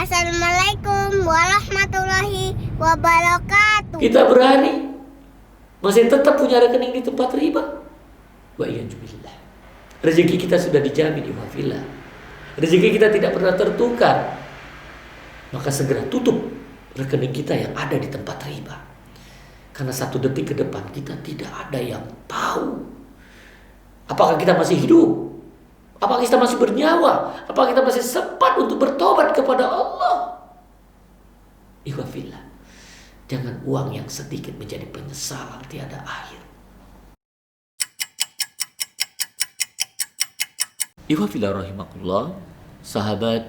Assalamualaikum warahmatullahi wabarakatuh. Kita berani masih tetap punya rekening di tempat riba. Wa iyyazubillah. Rezeki kita sudah dijamin ikhwafillah. Rezeki kita tidak pernah tertukar. Maka segera tutup rekening kita yang ada di tempat riba. Karena 1 detik ke depan kita tidak ada yang tahu apakah kita masih hidup, apakah kita masih bernyawa, apakah kita masih sempat untuk bertobat kepada Allah. Ikhwafillah, jangan uang yang sedikit menjadi penyesalan tiada akhir. Ikhwafillah rahimakumullah, sahabat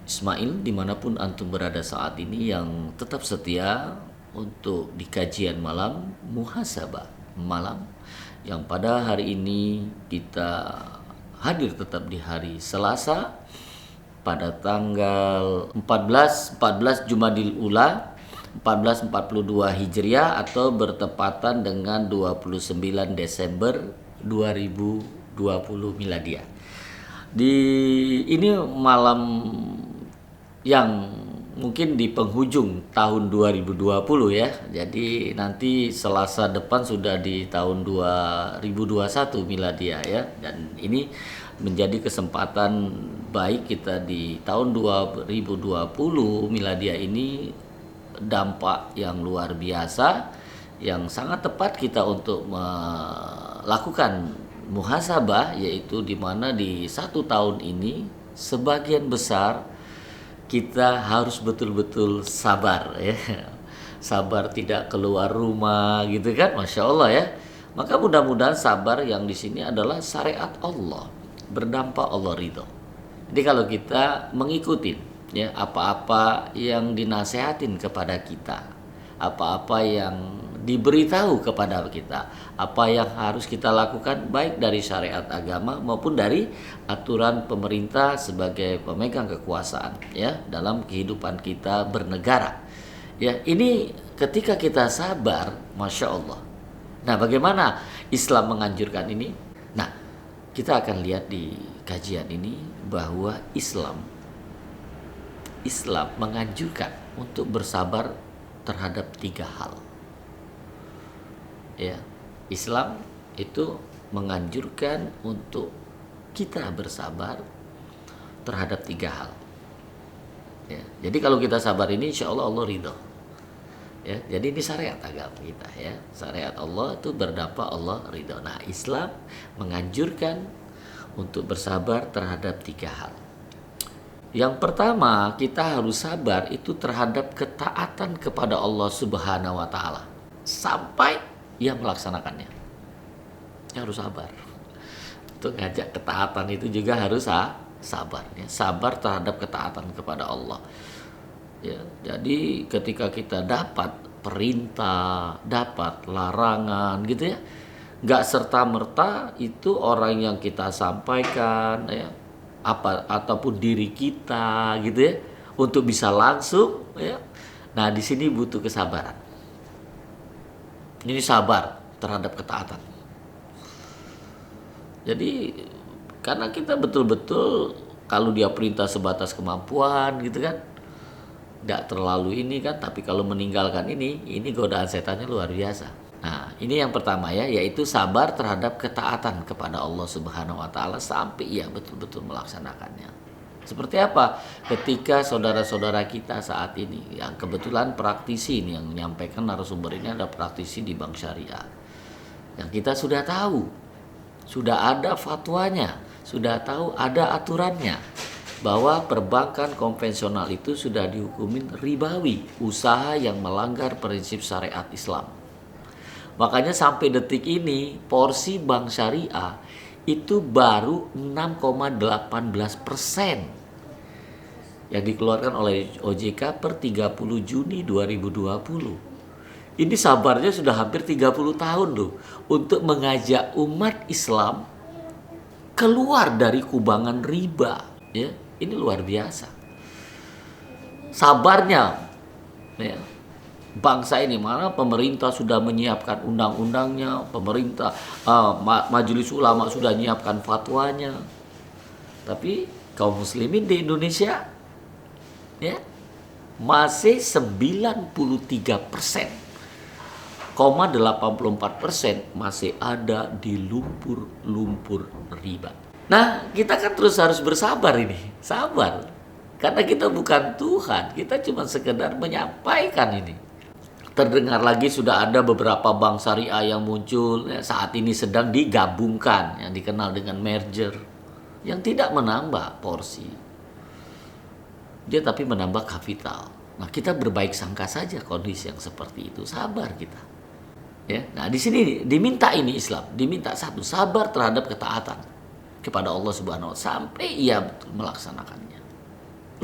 Ismail dimanapun antum berada saat ini yang tetap setia untuk di kajian malam muhasabah malam, yang pada hari ini kita hadir tetap di hari Selasa pada tanggal 14 Jumadil Ula 1442 Hijriah atau bertepatan dengan 29 Desember 2020 Miladiah. Ini malam yang mungkin di penghujung tahun 2020 ya. Jadi nanti Selasa depan sudah di tahun 2021 Miladiah ya. Dan ini menjadi kesempatan baik kita di tahun 2020 Miladiah ini, dampak yang luar biasa yang sangat tepat kita untuk melakukan muhasabah, yaitu di mana di 1 tahun ini sebagian besar kita harus betul-betul sabar ya. Sabar tidak keluar rumah gitu kan, Masya Allah ya. Maka mudah-mudahan sabar yang di sini adalah syariat Allah, berdampak Allah ridho. Jadi kalau kita mengikuti ya apa-apa yang dinasehatin kepada kita, apa-apa yang diberitahu kepada kita, apa yang harus kita lakukan baik dari syariat agama maupun dari aturan pemerintah sebagai pemegang kekuasaan ya dalam kehidupan kita bernegara. Ya, ini ketika kita sabar, Masya Allah. Nah, bagaimana Islam menganjurkan ini? Nah, kita akan lihat di kajian ini bahwa Islam menganjurkan untuk bersabar terhadap 3 hal. Ya, Islam itu menganjurkan untuk kita bersabar terhadap 3 hal. Ya, jadi kalau kita sabar ini, insya Allah Allah ridho. Ya, jadi ini syariat agama kita ya. Syariat Allah itu berdampak Allah ridho. Nah, Islam menganjurkan untuk bersabar terhadap 3 hal. Yang pertama, kita harus sabar itu terhadap ketaatan kepada Allah Subhanahu wa taala sampai ia melaksanakannya. Harus sabar. Untuk ngajak ketaatan itu juga harus sabar ya. Sabar terhadap ketaatan kepada Allah. Ya, jadi ketika kita dapat perintah, dapat larangan gitu ya, nggak serta-merta itu orang yang kita sampaikan ya, ataupun diri kita gitu ya, untuk bisa langsung ya. Nah, di sini butuh kesabaran. Ini sabar terhadap ketaatan. Jadi karena kita betul-betul kalau dia perintah sebatas kemampuan gitu kan, nggak terlalu ini kan, tapi kalau meninggalkan ini godaan setannya luar biasa. Nah, ini yang pertama ya, yaitu sabar terhadap ketaatan kepada Allah Subhanahu wa taala sampai ia betul-betul melaksanakannya. Seperti apa? Ketika saudara-saudara kita saat ini yang kebetulan praktisi ini yang menyampaikan narasumber ini ada praktisi di Bank Syariah. Yang kita sudah tahu, sudah ada fatwanya, sudah tahu ada aturannya bahwa perbankan konvensional itu sudah dihukumin ribawi, usaha yang melanggar prinsip syariat Islam. Makanya sampai detik ini porsi Bank Syariah itu baru 6,18% yang dikeluarkan oleh OJK per 30 Juni 2020. Ini sabarnya sudah hampir 30 tahun loh untuk mengajak umat Islam keluar dari kubangan riba ya. Ini luar biasa. Sabarnya ya. Bangsa ini, mana pemerintah sudah menyiapkan undang-undangnya, pemerintah majelis ulama sudah menyiapkan fatwanya, tapi kaum muslimin di Indonesia ya masih 93,84% masih ada di lumpur riba. Nah, kita kan terus harus bersabar ini. Sabar. Karena kita bukan Tuhan, kita cuma sekedar menyampaikan ini. Terdengar lagi sudah ada beberapa bank syariah yang muncul, saat ini sedang digabungkan, yang dikenal dengan merger, yang tidak menambah porsi. Dia tapi menambah kapital. Nah, kita berbaik sangka saja kondisi yang seperti itu. Sabar kita. Ya. Nah, di sini diminta ini Islam, diminta satu, sabar terhadap ketaatan kepada Allah Subhanahu wa taala sampai ia betul melaksanakannya.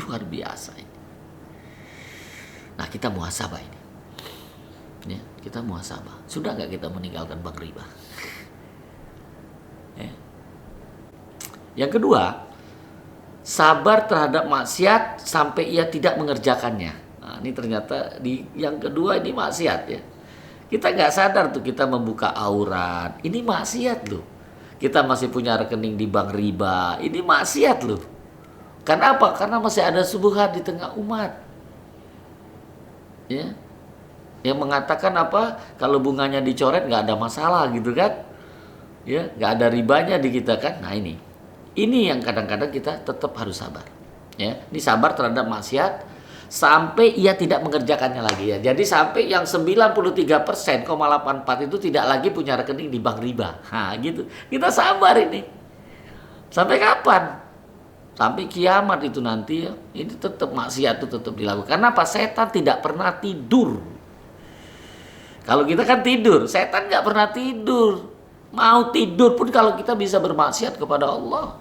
Luar biasa ini. Nah, kita muhasabah ini. Ya, kita muhasabah. Sudah nggak kita meninggalkan bank riba? Ya. Yang kedua, sabar terhadap maksiat sampai ia tidak mengerjakannya. Nah, ini ternyata yang kedua ini maksiat ya. Kita nggak sadar tuh kita membuka aurat. Ini maksiat loh. Kita masih punya rekening di bank riba. Ini maksiat loh. Karena apa? Karena masih ada subuhat di tengah umat. Ya. Yang mengatakan apa? Kalau bunganya dicoret nggak ada masalah gitu kan? Ya, nggak ada ribanya di kita kan? Nah ini yang kadang-kadang kita tetap harus sabar. Ya, ini sabar terhadap maksiat sampai ia tidak mengerjakannya lagi ya. Jadi sampai yang 93,84% itu tidak lagi punya rekening di bank riba. Nah, gitu. Kita sabar ini. Sampai kapan? Sampai kiamat itu nanti ya. Ini tetap maksiat itu tetap dilakukan. Karena apa? Setan tidak pernah tidur. Kalau kita kan tidur, setan nggak pernah tidur. Mau tidur pun kalau kita bisa bermaksiat kepada Allah.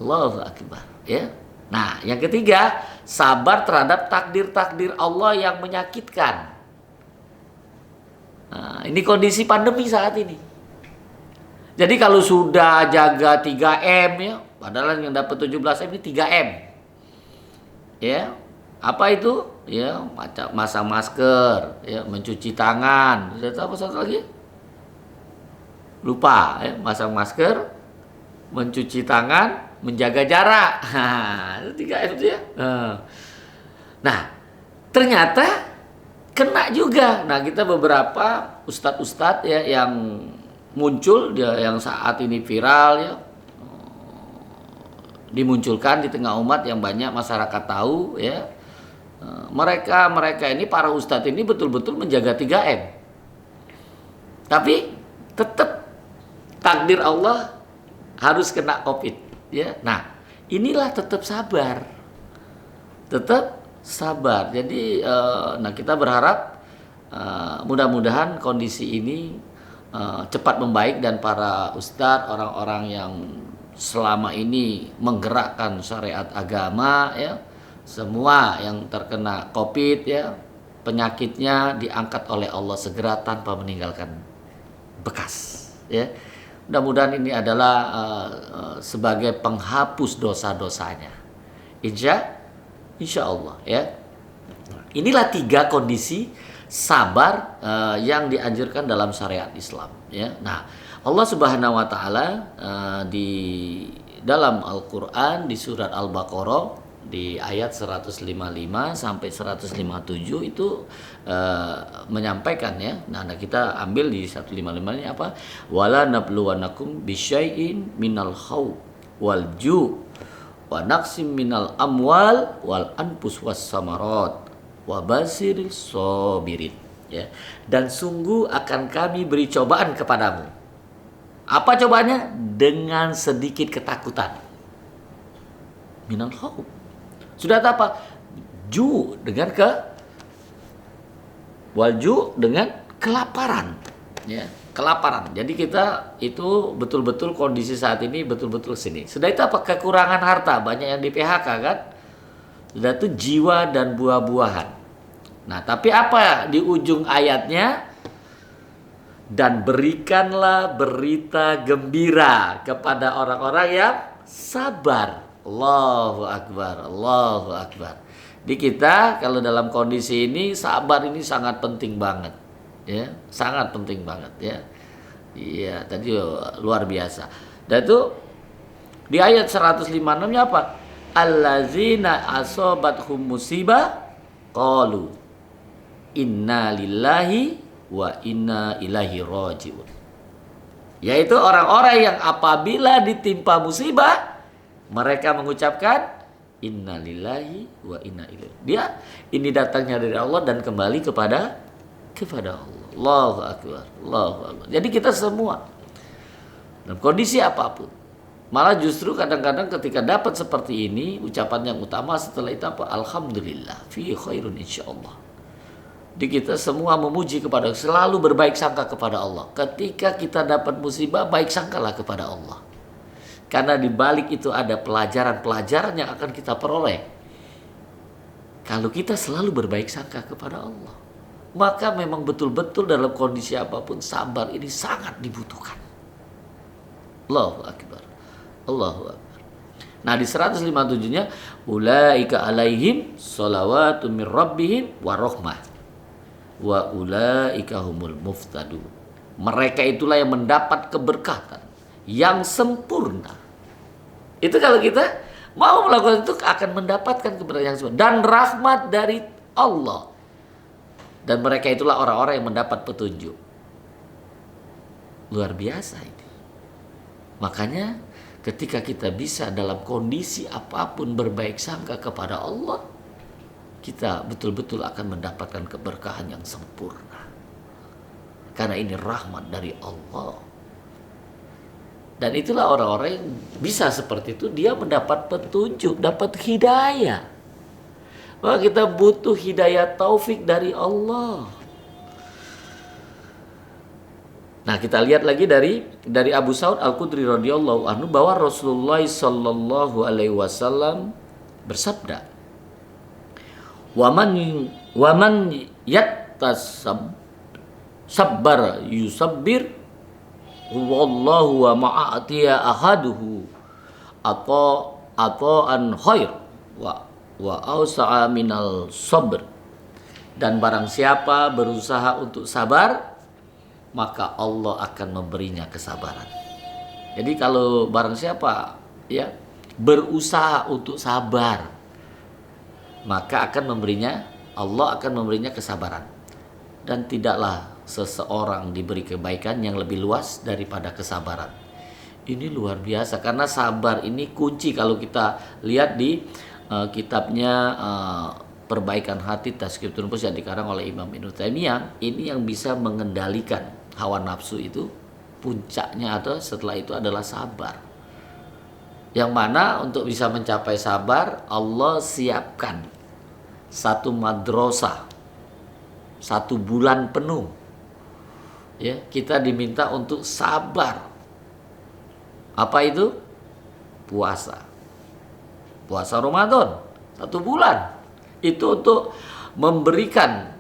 Allahu Akbar. Ya. Nah, yang ketiga, sabar terhadap takdir-takdir Allah yang menyakitkan. Nah, ini kondisi pandemi saat ini. Jadi kalau sudah jaga 3M ya, padahal yang dapat 17M ini 3M. Ya. Apa itu? Ya, masang masker, ya, mencuci tangan. Apa satu lagi? Lupa, ya, masang masker, mencuci tangan, menjaga jarak. Itu 3M itu ya. Nah, ternyata kena juga. Nah, kita beberapa ustadz-ustadz ya yang muncul yang saat ini viral ya, dimunculkan di tengah umat yang banyak masyarakat tahu ya. Mereka ini para ustadz ini betul-betul menjaga 3M. Tapi tetap takdir Allah harus kena Covid ya. Nah, inilah tetap sabar. Tetap sabar. Jadi nah kita berharap mudah-mudahan kondisi ini cepat membaik dan para ustadz, orang-orang yang selama ini menggerakkan syariat agama ya, semua yang terkena Covid ya, penyakitnya diangkat oleh Allah segera tanpa meninggalkan bekas ya. Mudah-mudahan ini adalah sebagai penghapus dosa-dosanya. Insya Allah ya. Inilah 3 kondisi sabar yang dianjurkan dalam syariat Islam ya. Nah, Allah Subhanahu wa taala di dalam Al-Qur'an di surat Al-Baqarah di ayat 155 sampai 157 itu menyampaikan ya. Nah, kita ambil di 155 ini apa? Wala nabluwanakum bisyai'in minal khawf wal ju' wa naqsim minal amwal wal anfus was samarat wa basiril sabirin ya. Dan sungguh akan kami beri cobaan kepadamu. Apa cobaannya? Dengan sedikit ketakutan. Minal khawf. Sudah apa? Ju dengan walju dengan kelaparan, ya, kelaparan. Jadi kita itu betul-betul kondisi saat ini betul-betul sini. Sudah itu apa? Kekurangan harta, banyak yang di PHK kan? Sudah itu jiwa dan buah-buahan. Nah, tapi apa di ujung ayatnya? Dan berikanlah berita gembira kepada orang-orang yang sabar. Allahu Akbar, Allahu Akbar. Di kita kalau dalam kondisi ini sabar ini sangat penting banget, ya, sangat penting banget, ya. Iya, tadi luar biasa. Dan itu di ayat 156-nya apa? allazina asobathum musibah qalu inna lillahi wa inna ilaihi rajiun. Yaitu orang-orang yang apabila ditimpa musibah mereka mengucapkan inna lillahi wa inna ilaihi. Dia ini datangnya dari Allah dan kembali kepada Allah. Allahu akbar. Allahu akbar. Jadi kita semua dalam kondisi apapun, malah justru kadang-kadang ketika dapat seperti ini, ucapan yang utama setelah itu apa? Alhamdulillah, fi khairun insyaallah. Di kita semua memuji kepada, selalu berbaik sangka kepada Allah. Ketika kita dapat musibah, baik sangkalah kepada Allah. Karena di balik itu ada pelajaran-pelajaran yang akan kita peroleh. Kalau kita selalu berbaik sangka kepada Allah, maka memang betul-betul dalam kondisi apapun sabar ini sangat dibutuhkan. Allahu akbar. Allahu akbar. Nah, di 157-nya ulaika alaihim shalawatu mir rabbihim wa rahmah wa ulaika humul muftadun. Mereka itulah yang mendapat keberkatan yang sempurna. Itu kalau kita mau melakukan itu akan mendapatkan keberkatan yang sempurna dan rahmat dari Allah. Dan mereka itulah orang-orang yang mendapat petunjuk. Luar biasa ini. Makanya ketika kita bisa dalam kondisi apapun berbaik sangka kepada Allah, kita betul-betul akan mendapatkan keberkahan yang sempurna. Karena ini rahmat dari Allah. Dan itulah orang-orang yang bisa seperti itu, dia mendapat petunjuk, dapat hidayah. Maka kita butuh hidayah taufik dari Allah. Nah, kita lihat lagi dari Abu Sa'ud Al-Khudri radhiyallahu anhu bahwa Rasulullah sallallahu alaihi wasallam bersabda, "Wa man yattasab sabbar yusabbir wallahu wa ma'atiya ahaduhu ata'an khair wa ausa'a minal sabr." Dan barang siapa berusaha untuk sabar, maka Allah akan memberinya kesabaran. Jadi kalau barang siapa ya berusaha untuk sabar, maka Allah akan memberinya kesabaran. Dan tidaklah seseorang diberi kebaikan yang lebih luas daripada kesabaran. Ini luar biasa karena sabar ini kunci. Kalau kita lihat di kitabnya Perbaikan Hati Tazkiyatun Nufus yang dikarang oleh Imam Ibnu Taimiyah, ini yang bisa mengendalikan hawa nafsu itu, puncaknya atau setelah itu adalah sabar. Yang mana untuk bisa mencapai sabar, Allah siapkan satu madrasah 1 bulan penuh. Ya, kita diminta untuk sabar. Apa itu? Puasa Ramadan 1 bulan. Itu untuk memberikan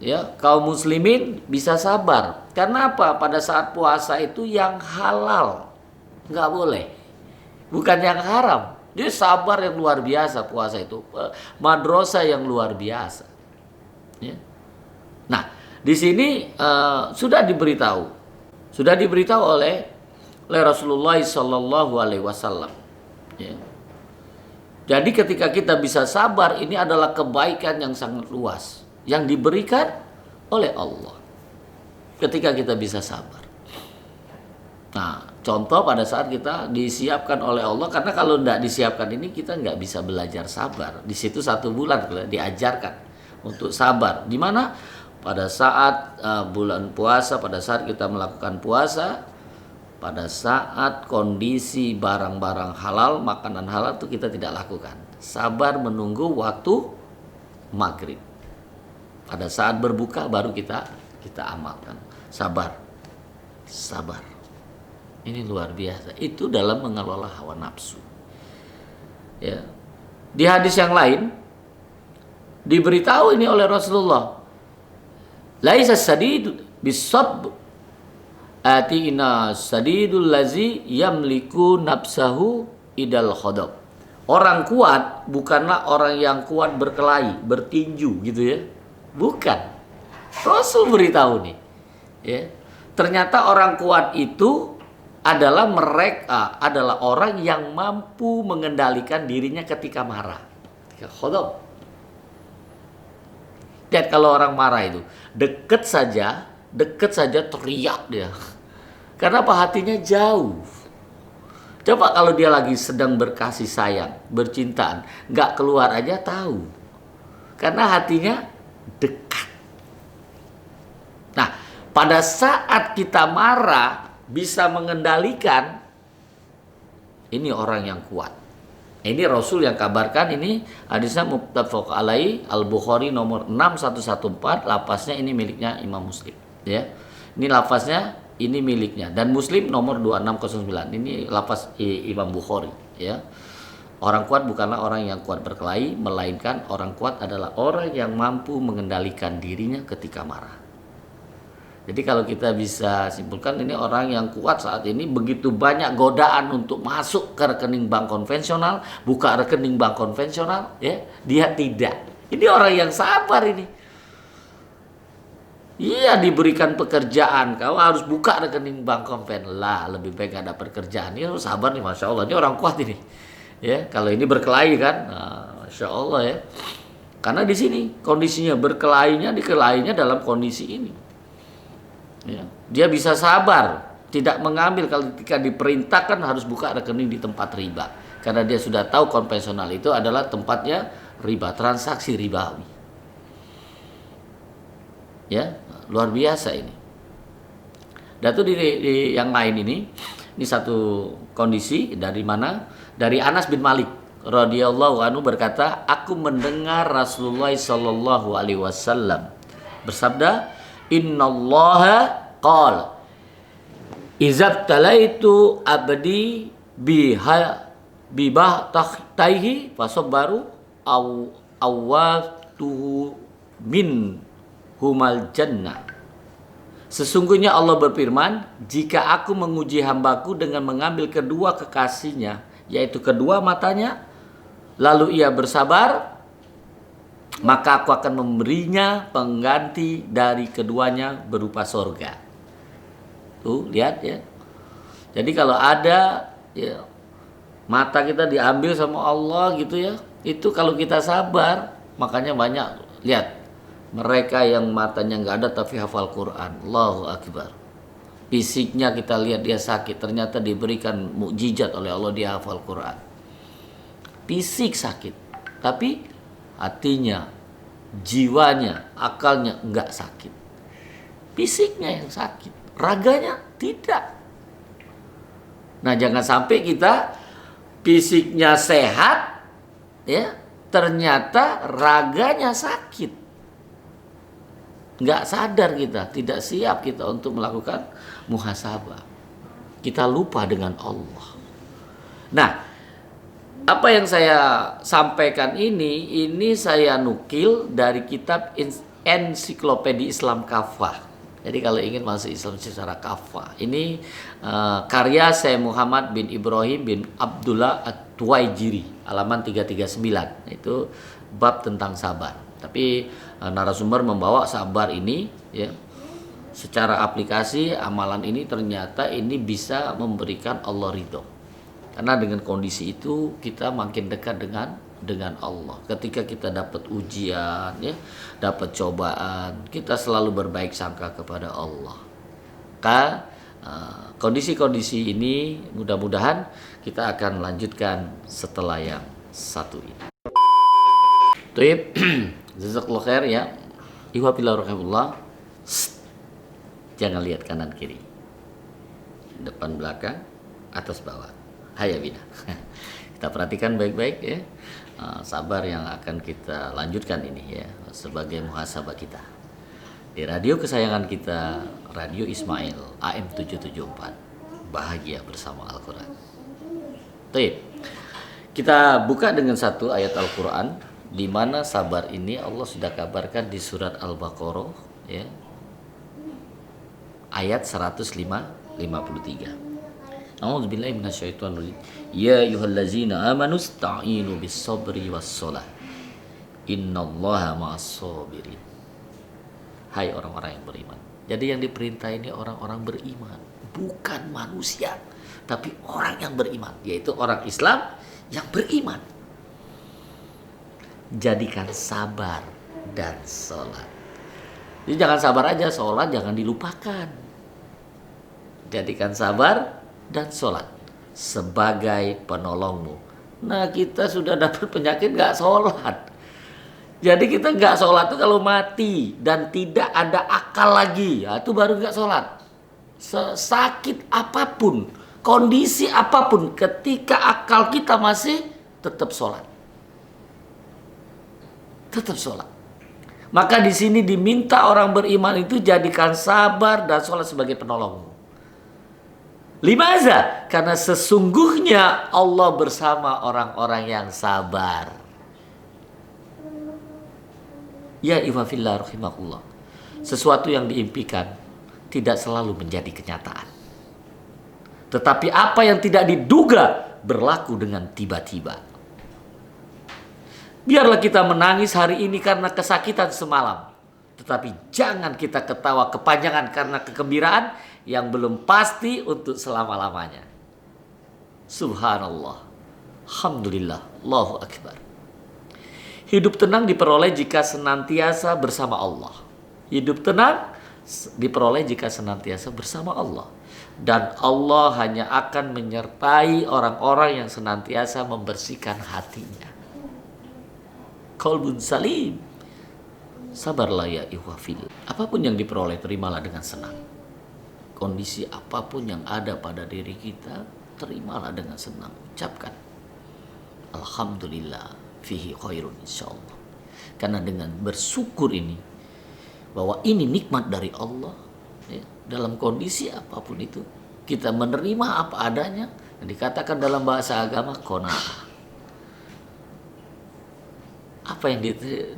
ya kaum muslimin bisa sabar. Karena apa? Pada saat puasa itu yang halal nggak boleh, bukan yang haram. Jadi sabar yang luar biasa puasa itu, madrasah yang luar biasa. Ya. Nah, di sini sudah diberitahu oleh Rasulullah Sallallahu Alaihi Wasallam. Ya. Jadi ketika kita bisa sabar, ini adalah kebaikan yang sangat luas yang diberikan oleh Allah. Ketika kita bisa sabar. Nah, contoh pada saat kita disiapkan oleh Allah, karena kalau tidak disiapkan ini kita nggak bisa belajar sabar. Di situ 1 bulan diajarkan untuk sabar. Di mana pada saat bulan puasa, pada saat kita melakukan puasa, pada saat kondisi barang-barang halal, makanan halal itu kita tidak lakukan. Sabar menunggu waktu maghrib. Pada saat berbuka baru kita amalkan. Sabar. Ini luar biasa. Itu dalam mengelola hawa nafsu. Ya. Di hadis yang lain diberitahu ini oleh Rasulullah. Laisa sadid bisab atina sadidul lazi yamliku nafsahu idal khadab. Orang kuat bukanlah orang yang kuat berkelahi, bertinju gitu ya. Bukan. Rasul beritahu nih. Ya. Ternyata orang kuat itu adalah mereka adalah orang yang mampu mengendalikan dirinya ketika marah. Ketika ghadab. Lihat kalau orang marah itu, deket saja teriak dia. Karena apa? Hatinya jauh. Coba kalau dia lagi sedang berkasih sayang, bercintaan, nggak keluar aja tahu. Karena hatinya dekat. Nah, pada saat kita marah, bisa mengendalikan, ini orang yang kuat. Ini Rasul yang kabarkan, ini hadisnya muttafaq alaihi, Al-Bukhari nomor 6114, lafaznya ini miliknya Imam Muslim, ya. Ini lafaznya ini miliknya, dan Muslim nomor 2609. Ini lafaz Imam Bukhari, ya. Orang kuat bukanlah orang yang kuat berkelahi, melainkan orang kuat adalah orang yang mampu mengendalikan dirinya ketika marah. Jadi kalau kita bisa simpulkan, ini orang yang kuat saat ini, begitu banyak godaan untuk masuk ke rekening bank konvensional, buka rekening bank konvensional, ya, dia tidak. Ini orang yang sabar ini. Iya, diberikan pekerjaan, kau harus buka rekening bank konven. Lah, lebih baik ada pekerjaan. Ini harus sabar nih, Masya Allah. Ini orang kuat ini. Ya, kalau ini berkelahi kan, nah, Masya Allah ya. Karena di sini kondisinya dikelahinya dalam kondisi ini. Ya, dia bisa sabar, tidak mengambil kalau ketika diperintahkan harus buka rekening di tempat riba, karena dia sudah tahu konvensional itu adalah tempatnya riba, transaksi ribawi. Ya, luar biasa ini. Dan itu di yang lain ini satu kondisi dari mana? Dari Anas bin Malik radhiyallahu anhu berkata, aku mendengar Rasulullah sallallahu alaihi wasallam bersabda, innallaha qala izabtalaitu abdi bibah tahtaihi fasabaru awatuhu min humal jannah. Sesungguhnya Allah berfirman, jika aku menguji hambaku dengan mengambil kedua kekasihnya, yaitu kedua matanya, lalu ia bersabar, maka aku akan memberinya pengganti dari keduanya berupa sorga. Tuh, lihat ya. Jadi kalau ada ya, mata kita diambil sama Allah gitu ya, itu kalau kita sabar, makanya banyak. Lihat, mereka yang matanya nggak ada tapi hafal Quran. Allahu Akbar. Fisiknya kita lihat dia sakit, ternyata diberikan mukjizat oleh Allah, dia hafal Quran. Fisik sakit, tapi hatinya, jiwanya, akalnya enggak sakit. Fisiknya yang sakit, raganya tidak. Nah, jangan sampai kita fisiknya sehat, ya, ternyata raganya sakit. Enggak sadar kita, tidak siap kita untuk melakukan muhasabah. Kita lupa dengan Allah. Nah, apa yang saya sampaikan ini saya nukil dari kitab Ensiklopedia Islam Kafah. Jadi kalau ingin masuk Islam secara kafah, ini karya Syekh Muhammad bin Ibrahim bin Abdullah At-Tuwaijiri, halaman 339. Itu bab tentang sabar. Tapi narasumber membawa sabar ini ya, secara aplikasi amalan ini ternyata ini bisa memberikan Allah ridho. Karena dengan kondisi itu kita makin dekat dengan Allah. Ketika kita dapat ujian, ya, dapat cobaan, kita selalu berbaik sangka kepada Allah. Kondisi-kondisi ini mudah-mudahan kita akan lanjutkan setelah yang satu ini. Tuib, jazakallahu khair ya. Ihwabillah, jangan lihat kanan kiri, depan belakang, atas bawah. Hayabina. Kita perhatikan baik-baik ya, sabar yang akan kita lanjutkan ini ya, sebagai muhasabah kita di radio kesayangan kita, Radio Ismail AM 774, bahagia bersama Al-Quran. Baik, kita buka dengan satu ayat Al-Quran di mana sabar ini Allah sudah kabarkan di surat Al-Baqarah ya, ayat 153. A'udzubillahi minasyaitonir rajim. Ya ayyuhallazina amanu ista'inu bis-sabri was-shalah. Innallaha ma'as-sabirin. Hai orang-orang yang beriman. Jadi yang diperintah ini orang-orang beriman, bukan manusia. tapi orang yang beriman, yaitu orang Islam yang beriman. Jadikan sabar dan sholat. Jadi jangan sabar aja, sholat jangan dilupakan. Jadikan sabar dan sholat sebagai penolongmu. Nah, kita sudah dapat penyakit gak sholat. Jadi kita gak sholat tuh kalau mati dan tidak ada akal lagi, ya, itu baru gak sholat. Sesakit apapun, kondisi apapun, ketika akal kita masih, tetap sholat. Tetap sholat. Maka di sini diminta orang beriman itu jadikan sabar dan sholat sebagai penolongmu. Limaza? Karena sesungguhnya Allah bersama orang-orang yang sabar. Ya iwafillah rahimakumullah. Sesuatu yang diimpikan tidak selalu menjadi kenyataan. Tetapi apa yang tidak diduga berlaku dengan tiba-tiba. Biarlah kita menangis hari ini karena kesakitan semalam. Tetapi jangan kita ketawa kepanjangan karena kegembiraan yang belum pasti untuk selama-lamanya. Subhanallah. Alhamdulillah. Allahu Akbar. Hidup tenang diperoleh jika senantiasa bersama Allah. Hidup tenang diperoleh jika senantiasa bersama Allah. Dan Allah hanya akan menyertai orang-orang yang senantiasa membersihkan hatinya. Qalbun salim. Sabarlah ya ikhwafil. Apapun yang diperoleh terimalah dengan senang. Kondisi apapun yang ada pada diri kita terimalah dengan senang. Ucapkan alhamdulillah fihi khairun insyaallah. Karena dengan bersyukur ini bahwa ini nikmat dari Allah, ya, dalam kondisi apapun itu kita menerima apa adanya, yang dikatakan dalam bahasa agama qanaah. Apa yang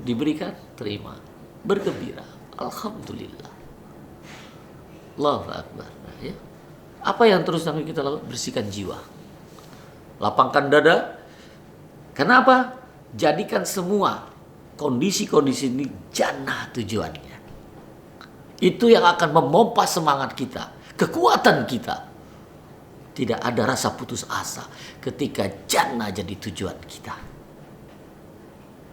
diberikan, terima. Bergembira. Alhamdulillah. Allahu Akbar. Ya. Apa yang terus kita lakukan? Bersihkan jiwa. Lapangkan dada. Kenapa? Jadikan semua kondisi-kondisi ini jannah tujuannya. Itu yang akan memompa semangat kita. Kekuatan kita. Tidak ada rasa putus asa ketika jannah jadi tujuan kita.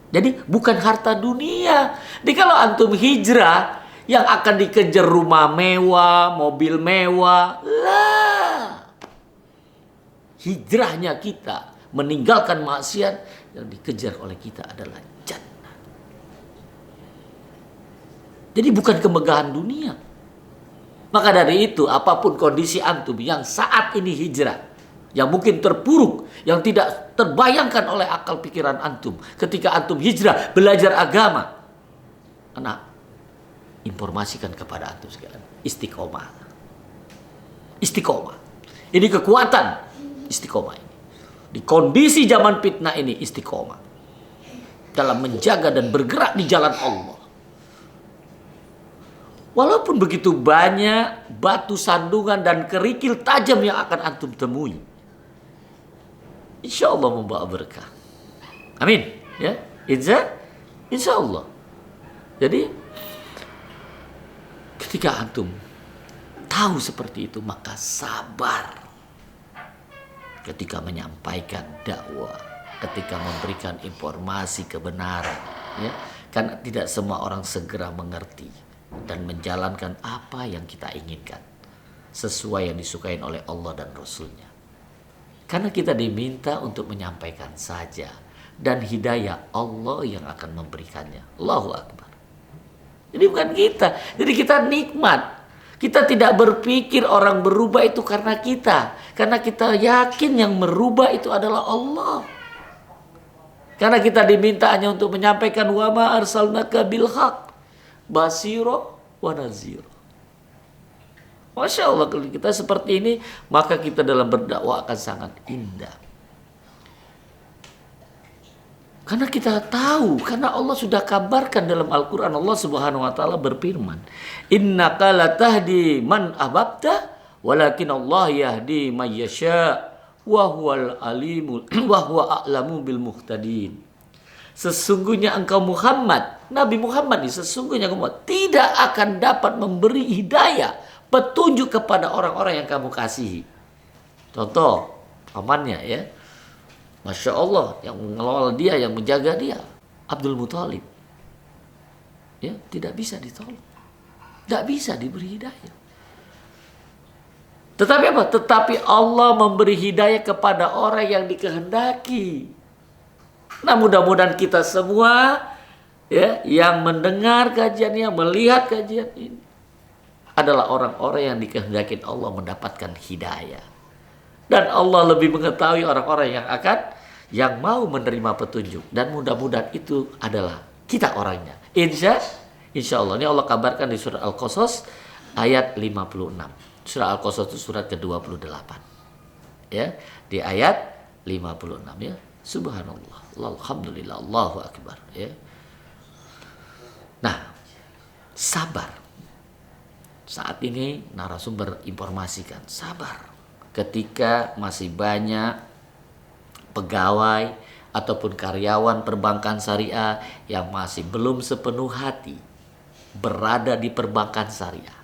Jadi bukan harta dunia. Jadi kalau antum hijrah yang akan dikejar rumah mewah, mobil mewah, lah. Hijrahnya kita meninggalkan maksiat, yang dikejar oleh kita adalah jannah. Jadi bukan kemegahan dunia. Maka dari itu apapun kondisi antum yang saat ini hijrah, yang mungkin terpuruk, yang tidak terbayangkan oleh akal pikiran antum. Ketika antum hijrah, belajar agama. Anak, informasikan kepada antum sekalian. Istiqomah. Istiqomah. Ini kekuatan istiqomah ini. Di kondisi zaman fitnah ini istiqomah. Dalam menjaga dan bergerak di jalan Allah. Walaupun begitu banyak batu sandungan dan kerikil tajam yang akan antum temui. Insya Allah membawa berkah. Amin. Ya, insya Allah. Jadi ketika antum tahu seperti itu, maka sabar ketika menyampaikan dakwah, ketika memberikan informasi kebenaran, ya, karena tidak semua orang segera mengerti dan menjalankan apa yang kita inginkan sesuai yang disukai oleh Allah dan Rasulnya. Karena kita diminta untuk menyampaikan saja, dan hidayah Allah yang akan memberikannya. Allahu Akbar. Jadi bukan kita. Jadi kita nikmat. Kita tidak berpikir orang berubah itu karena kita. Karena kita yakin yang merubah itu adalah Allah. Karena kita diminta hanya untuk menyampaikan wa ma arsalnaka bil haq basira wa nazira. Masya Allah, kalau kita seperti ini, maka kita dalam berdakwah akan sangat indah. Karena kita tahu, karena Allah sudah kabarkan dalam Al-Quran, Allah Subhanahu Wa Taala berfirman, Innaka latahdi man ahbabta, walakin Allah yahdi man yasha, wa huwal alimul, wa huwa a'lamu bil muhtadin. Sesungguhnya engkau Muhammad, Nabi Muhammad ini sesungguhnya kamu tidak akan dapat memberi hidayah, petunjuk kepada orang-orang yang kamu kasihi. Contoh pamannya ya, Masya Allah, yang mengelola dia, yang menjaga dia, Abdul Muthalib, ya tidak bisa ditolong, tidak bisa diberi hidayah. Tetapi apa? Tetapi Allah memberi hidayah kepada orang yang dikehendaki. Nah, mudah-mudahan kita semua ya yang mendengar kajian, yang melihat kajian ini adalah orang-orang yang dikehendaki Allah mendapatkan hidayah. Dan Allah lebih mengetahui orang-orang yang mau menerima petunjuk, dan mudah-mudahan itu adalah kita orangnya. Insya Allah. Ini Allah kabarkan di surat Al-Qasas ayat 56. Surah Al-Qasas itu surat ke-28. Ya, di ayat 56 ya. Subhanallah, alhamdulillah, Allahu akbar ya. Nah, sabar. Saat ini narasumber informasikan sabar ketika masih banyak pegawai ataupun karyawan perbankan syariah yang masih belum sepenuh hati berada di perbankan syariah.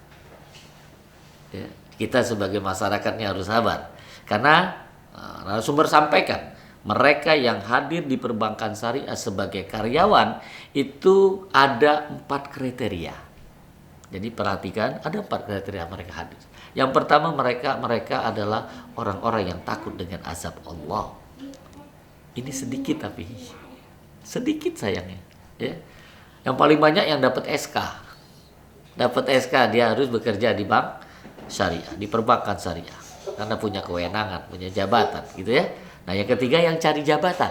Ya, kita sebagai masyarakatnya harus sabar karena narasumber sampaikan mereka yang hadir di perbankan syariah sebagai karyawan itu ada 4 kriteria. Jadi perhatikan, ada 4 kriteria mereka hadir. Yang pertama, mereka adalah orang-orang yang takut dengan azab Allah. Ini sedikit tapi sedikit sayangnya. Ya. Yang paling banyak yang dapat SK. Dapat SK dia harus bekerja di bank syariah, di perbankan syariah, karena punya kewenangan, punya jabatan, gitu ya. Nah, yang ketiga yang cari jabatan.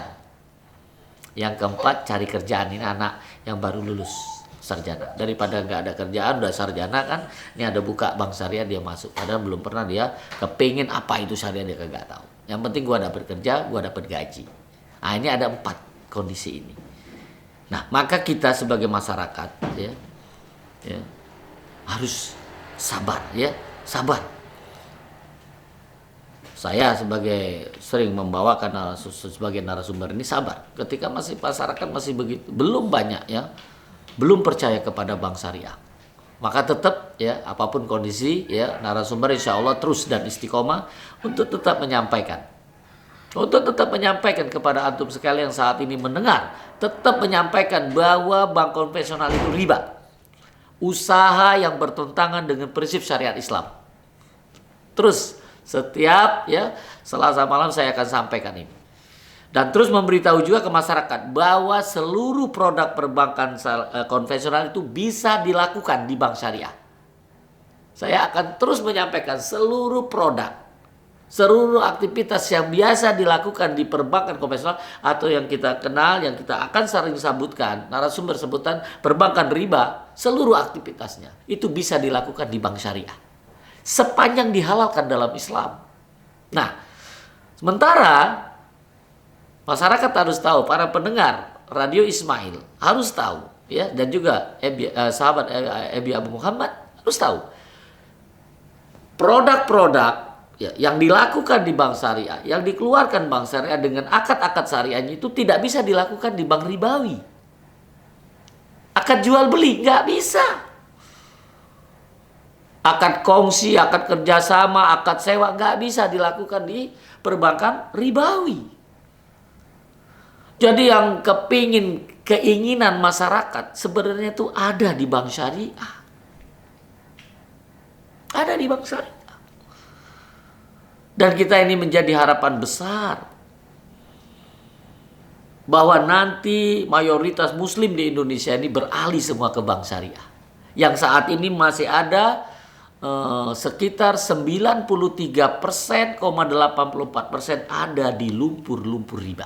Yang keempat cari kerjaan. Ini anak yang baru lulus sarjana. Daripada nggak ada kerjaan udah sarjana kan, ini ada buka bank syariah dia masuk. Padahal belum pernah dia kepingin apa itu syariah, dia kagak tahu. Yang penting gua dapat kerja, gua dapat gaji. Nah, ini ada 4 kondisi ini. Nah, maka kita sebagai masyarakat ya harus sabar ya, sabar. Saya sering membawakan sebagai narasumber ini sabar. Ketika masih masyarakat masih begitu, belum banyak ya, belum percaya kepada bank syariah. Maka tetap ya, apapun kondisi ya, narasumber insya Allah terus dan istiqomah untuk tetap menyampaikan. Untuk tetap menyampaikan kepada antum sekalian yang saat ini mendengar, tetap menyampaikan bahwa bank konvensional itu riba. Usaha yang bertentangan dengan prinsip syariat Islam. Terus setiap ya Selasa malam saya akan sampaikan ini. Dan terus memberitahu juga ke masyarakat bahwa seluruh produk perbankan konvensional itu bisa dilakukan di bank syariah. Saya akan terus menyampaikan seluruh produk, seluruh aktivitas yang biasa dilakukan di perbankan konvensional atau yang kita kenal, yang kita akan sering sebutkan, narasumber sebutan perbankan riba, seluruh aktivitasnya itu bisa dilakukan di bank syariah. Sepanjang dihalalkan dalam Islam. Nah, sementara masyarakat harus tahu, para pendengar Radio Ismail harus tahu, ya, dan juga sahabat Ebi Abu Muhammad harus tahu produk-produk ya, yang dilakukan di bank syariah, yang dikeluarkan bank syariah dengan akad-akad syariahnya itu tidak bisa dilakukan di bank ribawi. Akad jual beli nggak bisa. Akad kongsi, akad kerjasama, akad sewa nggak bisa dilakukan di perbankan ribawi. Jadi yang keinginan masyarakat sebenarnya itu ada di bank syariah. Ada di bank syariah. Dan kita ini menjadi harapan besar bahwa nanti mayoritas muslim di Indonesia ini beralih semua ke bank syariah. Yang saat ini masih ada sekitar 93,84% ada di lumpur-lumpur riba.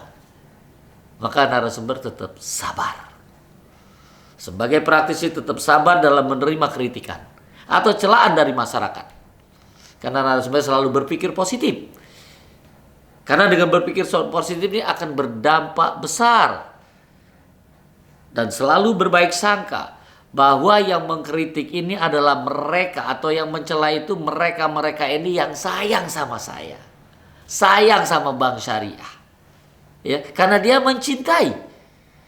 Maka narasumber tetap sabar. Sebagai praktisi tetap sabar dalam menerima kritikan atau celaan dari masyarakat. Karena narasumber selalu berpikir positif. Karena dengan berpikir positif ini akan berdampak besar. Dan selalu berbaik sangka bahwa yang mengkritik ini adalah mereka, atau yang mencela itu mereka-mereka ini yang sayang sama saya. Sayang sama bank syariah. Ya, karena dia mencintai.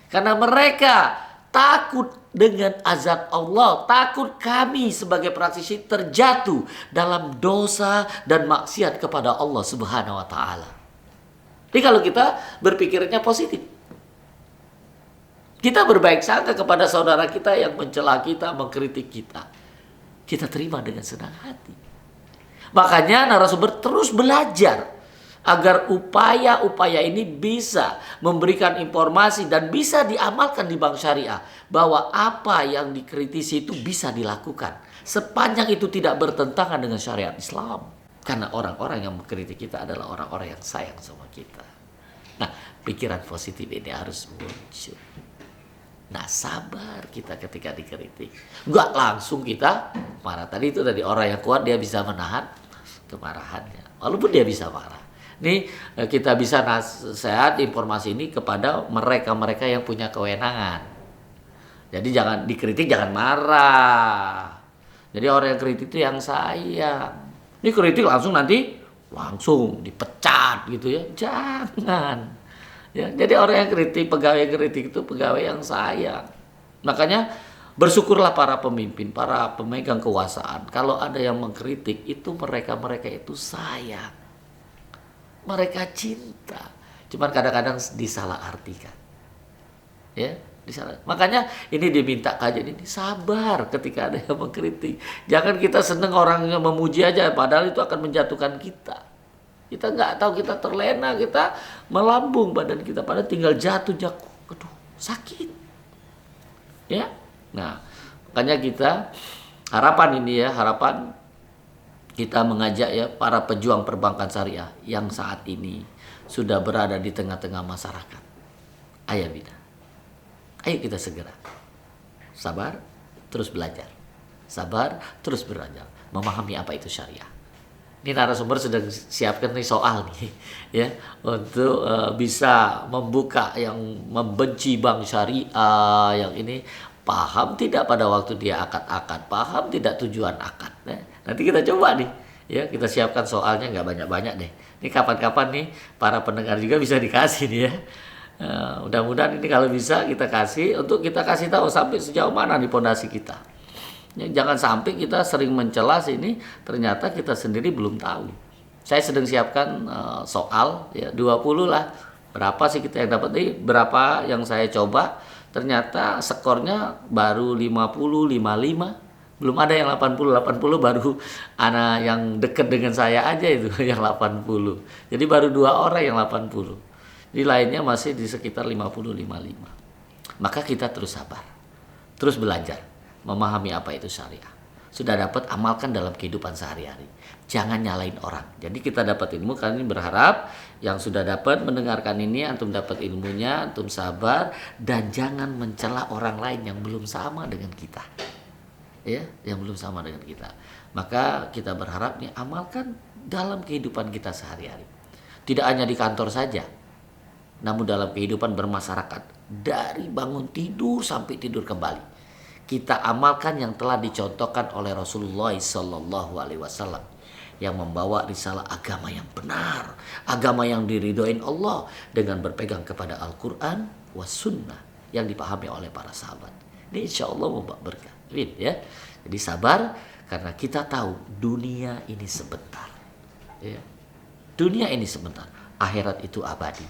Karena mereka takut dengan azab Allah, takut kami sebagai praktisi terjatuh dalam dosa dan maksiat kepada Allah Subhanahu wa taala. Jadi kalau kita berpikirnya positif, kita berbaik sangka kepada saudara kita yang mencela kita, mengkritik kita, kita terima dengan senang hati. Makanya narasumber terus belajar agar upaya-upaya ini bisa memberikan informasi dan bisa diamalkan di bank syariah, bahwa apa yang dikritisi itu bisa dilakukan sepanjang itu tidak bertentangan dengan syariat Islam. Karena orang-orang yang mengkritik kita adalah orang-orang yang sayang sama kita. Nah, pikiran positif ini harus muncul. Nah, sabar kita ketika dikritik. Enggak langsung kita marah. Tadi itu dari orang yang kuat, dia bisa menahan kemarahannya. Walaupun dia bisa marah. Ini kita bisa nasihat informasi ini kepada mereka-mereka yang punya kewenangan. Jadi jangan dikritik, jangan marah. Jadi orang yang kritik itu yang sayang. Ini kritik langsung nanti langsung dipecat gitu ya. Jangan. Ya, jadi orang yang kritik, pegawai kritik itu pegawai yang sayang. Makanya bersyukurlah para pemimpin, para pemegang kekuasaan. Kalau ada yang mengkritik, itu mereka-mereka itu sayang. Mereka cinta. Cuman kadang-kadang disalahartikan. Ya, disalah. Makanya ini diminta kajian ini, sabar ketika ada yang mengkritik. Jangan kita seneng orang yang memuji aja, padahal itu akan menjatuhkan kita. Kita nggak tahu, kita terlena, kita melambung badan kita, padahal tinggal jatuh, aduh, sakit. Ya. Nah, makanya kita harapan ini ya, harapan kita mengajak ya para pejuang perbankan syariah yang saat ini sudah berada di tengah-tengah masyarakat. Ayo Bina, ayo kita segera sabar, terus belajar. Sabar, terus belajar, memahami apa itu syariah. Ini narasumber sedang siapkan nih soal nih ya, untuk bisa membuka yang membenci bank syariah yang ini. Paham tidak pada waktu dia akad-akad, paham tidak tujuan akad. Nah, nanti kita coba nih, ya kita siapkan soalnya, nggak banyak-banyak deh. Ini kapan-kapan nih para pendengar juga bisa dikasih nih ya. Mudah-mudahan ini kalau bisa kita kasih, untuk kita kasih tahu sampai sejauh mana nih pondasi kita. Ya, jangan sampai kita sering mencela ini, ternyata kita sendiri belum tahu. Saya sedang siapkan soal, ya 20 lah. Berapa sih kita yang dapat nih? Berapa yang saya coba? Ternyata skornya baru 50, 55. Belum ada yang 80 baru anak yang dekat dengan saya aja itu yang 80. Jadi baru 2 orang yang 80. Jadi lainnya masih di sekitar 50, 55. Maka kita terus sabar. Terus belajar memahami apa itu syariah. Sudah dapat, amalkan dalam kehidupan sehari-hari. Jangan nyalain orang. Jadi kita dapat ilmu, kali ini berharap yang sudah dapat mendengarkan ini, antum dapat ilmunya, antum sabar, dan jangan mencela orang lain yang belum sama dengan kita. Ya, yang belum sama dengan kita. Maka kita berharap nih, amalkan dalam kehidupan kita sehari-hari. Tidak hanya di kantor saja, namun dalam kehidupan bermasyarakat. Dari bangun tidur sampai tidur kembali. Kita amalkan yang telah dicontohkan oleh Rasulullah SAW yang membawa risalah agama yang benar, agama yang diridhoin Allah dengan berpegang kepada Al-Quran was sunnah yang dipahami oleh para sahabat. Ini insya Allah membawa berkah. Ya. Jadi sabar karena kita tahu dunia ini sebentar. Ya. Dunia ini sebentar. Akhirat itu abadi.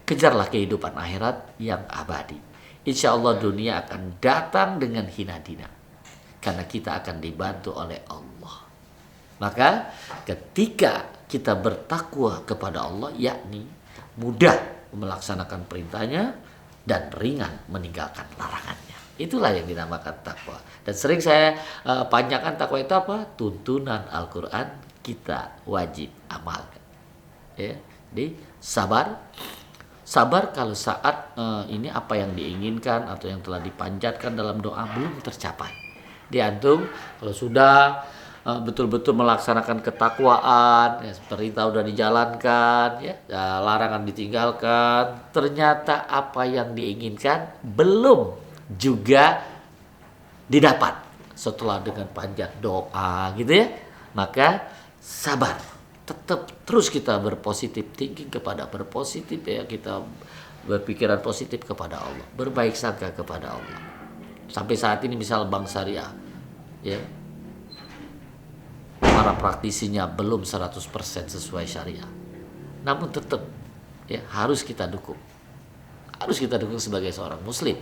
Kejarlah kehidupan akhirat yang abadi. Insya Allah dunia akan datang dengan hina dina. Karena kita akan dibantu oleh Allah. Maka ketika kita bertakwa kepada Allah, yakni mudah melaksanakan perintahnya dan ringan meninggalkan larangannya. Itulah yang dinamakan takwa. Dan sering saya panjangkan takwa itu apa? Tuntunan Al-Quran kita wajib amalkan. Ya, jadi sabar. Sabar kalau saat ini apa yang diinginkan atau yang telah dipanjatkan dalam doa belum tercapai. Di antum kalau sudah betul-betul melaksanakan ketakwaan, ya, perintah sudah dijalankan, ya, larangan ditinggalkan, ternyata apa yang diinginkan belum juga didapat setelah dengan panjat doa gitu ya, maka sabar. Tetap terus kita berpositif thinking kepada berpositif ya, kita berpikiran positif kepada Allah, berbaik sangka kepada Allah. Sampai saat ini misal bank syariah, ya, para praktisinya belum 100% sesuai syariah. Namun tetap ya harus kita dukung. Harus kita dukung sebagai seorang muslim.